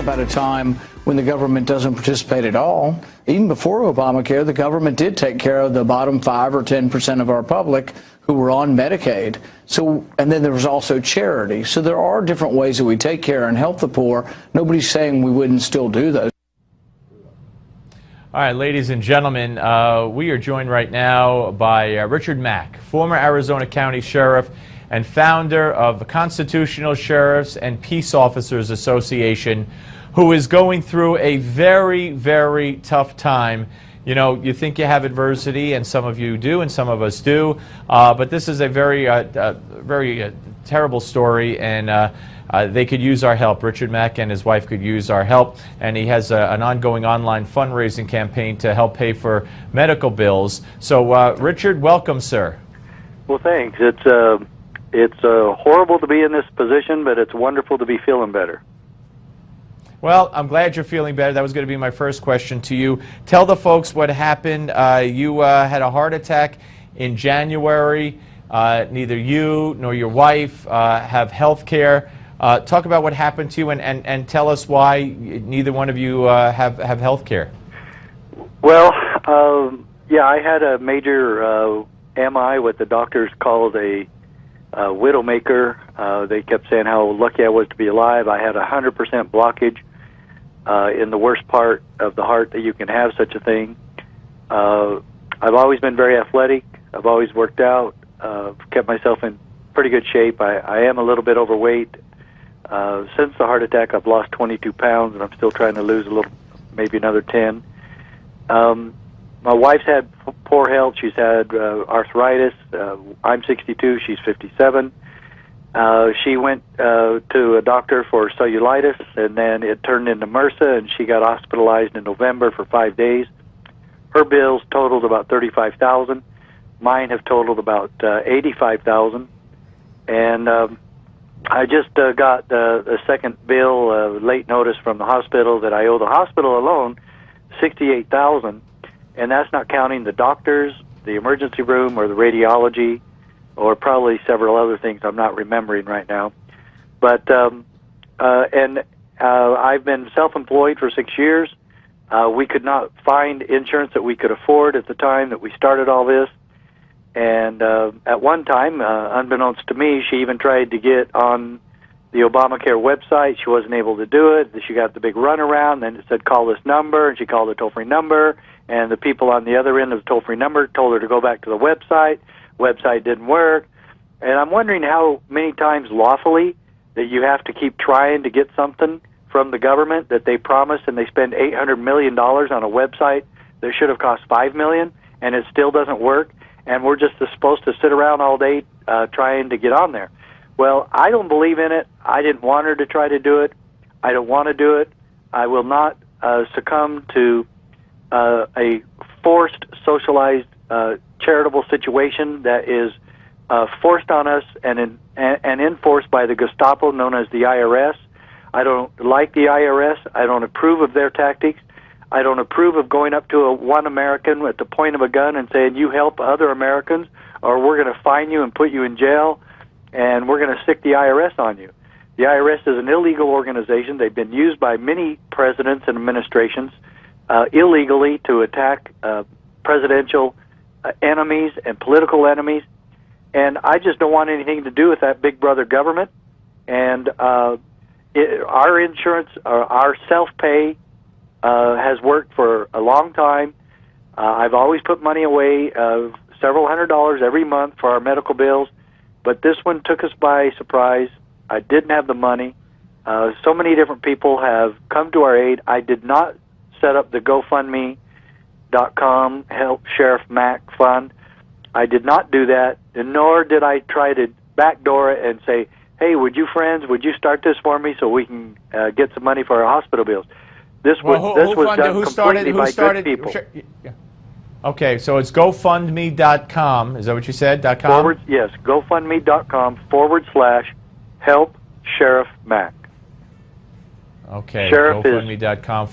about a time when the government doesn't participate at all. Even before Obamacare, the government did take care of the bottom 5 or 10% of our public who were on Medicaid. So, and then there was also charity. So there are different ways that we take care and help the poor. Nobody's saying we wouldn't still do those. All right, ladies and gentlemen, we are joined right now by Richard Mack, former Arizona County Sheriff and founder of the Constitutional Sheriffs and Peace Officers Association, who is going through a very, very tough time. You know, you think you have adversity, and some of you do, and some of us do, but this is a very, very terrible story, and they could use our help. Richard Mack and his wife could use our help, and he has an ongoing online fundraising campaign to help pay for medical bills. So, Richard, welcome, sir. Well, thanks. It's horrible to be in this position, but it's wonderful to be feeling better. Well, I'm glad you're feeling better. That was going to be my first question to you. Tell the folks what happened. You had a heart attack in January. Neither you nor your wife have health care. Talk about what happened to you, and tell us why neither one of you have health care. Well, yeah, I had a major MI, what the doctors called a widowmaker. They kept saying how lucky I was to be alive. I had 100% blockage in the worst part of the heart that you can have such a thing. I've always been very athletic. I've always worked out, kept myself in pretty good shape. I am a little bit overweight. Since the heart attack, I've lost 22 pounds, and I'm still trying to lose a little, maybe another 10. My wife's had poor health. She's had arthritis. I'm 62. She's 57. She went to a doctor for cellulitis, and then it turned into MRSA, and she got hospitalized in November for 5 days. Her bills totaled about $35,000. Mine have totaled about $85,000. And I just got a second bill, late notice from the hospital that I owe the hospital alone $68,000. And that's not counting the doctors, the emergency room, or the radiology, or probably several other things I'm not remembering right now. But I've been self-employed for 6 years. We could not find insurance that we could afford at the time that we started all this. And at one time, unbeknownst to me, she even tried to get on the Obamacare website. She wasn't able to do it. She got the big runaround. Then it said, call this number, and she called the toll-free number. And the people on the other end of the toll-free number told her to go back to the website. Website didn't work. And I'm wondering how many times lawfully that you have to keep trying to get something from the government that they promise, and they spend $800 million on a website that should have cost $5 million, and it still doesn't work. And we're just supposed to sit around all day trying to get on there. Well, I don't believe in it. I didn't want her to try to do it. I don't want to do it. I will not succumb to a forced, socialized, charitable situation that is forced on us and enforced by the Gestapo, known as the IRS. I don't like the IRS. I don't approve of their tactics. I don't approve of going up to one American at the point of a gun and saying, you help other Americans, or we're going to fine you and put you in jail, and we're going to stick the IRS on you. The IRS is an illegal organization. They've been used by many presidents and administrations illegally to attack presidential enemies and political enemies. And I just don't want anything to do with that big brother government. And our insurance, our self-pay, has worked for a long time. I've always put money away, several $100s every month for our medical bills, but this one took us by surprise. I didn't have the money. So many different people have come to our aid. I did not set up the GoFundMe.com Help Sheriff Mack Fund. I did not do that, and nor did I try to backdoor it and say, hey, would you start this for me so we can get some money for our hospital bills? This was done completely by good people. Sure, yeah. Okay, so it's GoFundMe.com. Is that what you said? .com? Yes, GoFundMe.com/Help Sheriff Mack. Okay, Sheriff GoFundMe.com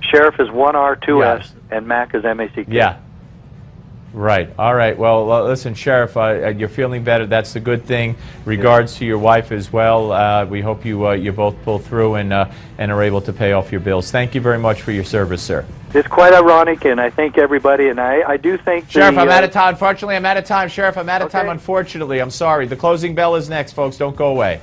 Sheriff is 1 R, 2 yes. S, and Mack is M-A-C-K. Yeah. Right. All right. Well, listen, Sheriff, you're feeling better. That's a good thing. Regards to your wife as well. We hope you both pull through and are able to pay off your bills. Thank you very much for your service, sir. It's quite ironic, and I thank everybody, and I do think Sheriff, I'm out of time. Unfortunately, I'm out of time. Sheriff, I'm out of time, Okay. unfortunately. I'm sorry. The closing bell is next, folks. Don't go away.